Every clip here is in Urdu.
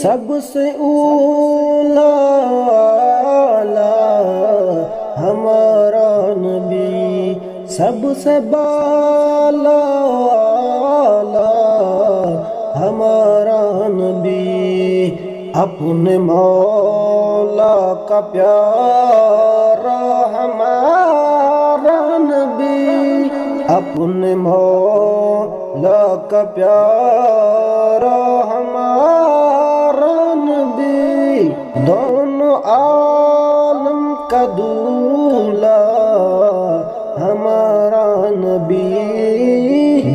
سب سے اولا ہمارا نبی، سب سے بالا ہمارا نبی، اپنے مولا کا پیارا ہمارا نبی، اپنے مولا کا پیارا ہمارا نبی، دونوں عالم کا دولا ہمارا نبی،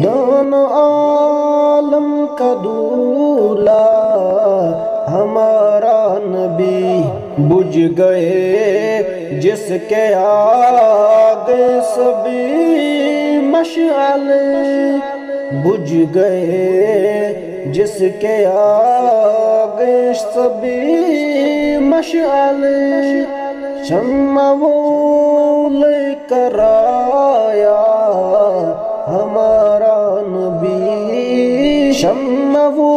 دونوں عالم کا دولا ہمارا نبی، بجھ گئے جس کے آگے سبھی مشعلے، بجھ گئے جس کے آگے سبھی مشعلے، شمع وہ لے کر آیا ہمارا نبی، شمع وہ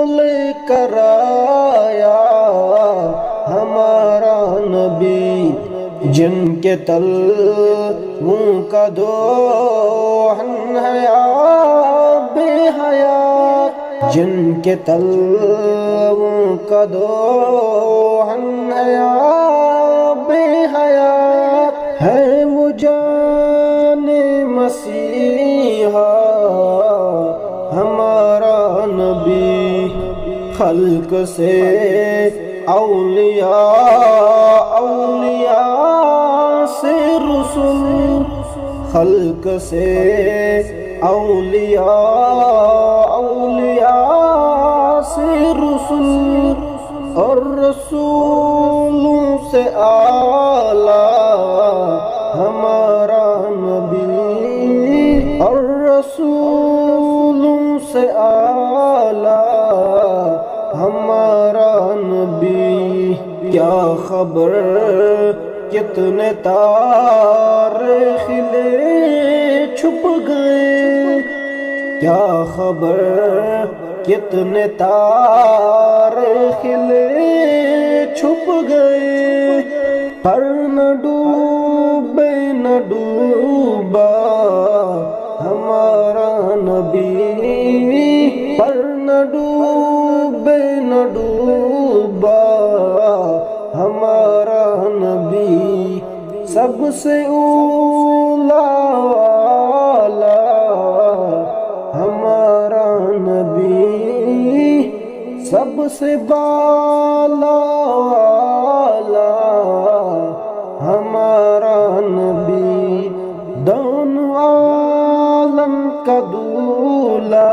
لے کر آیا ہمارا نبی، جن کے تلووں کا دوہن ہے آب حیات، جن کے تلووں کا دوہن ہے آب حیات، ہے وہ جان مسیحا ہمارا نبی، خلق سے اولیاء سے رسول، خلق سے اولیاء سے رسول، اور رسولوں سے اعلیٰ ہمارا نبی، اور رسولوں سے اعلیٰ ہمارا نبی، کیا خبر کتنے تارے کھلے چھپ گئے، کیا خبر کتنے تارے کھلے چھپ گئے، پر نہ ڈوبے نہ ڈوبا ہمارا نبی، پر نہ ڈوبے نہ ڈوبا ہمارا نبی، سب سے اولا ہمارا نبی، سب سے بالا ہمارا نبی، دونوں عالم کا دولا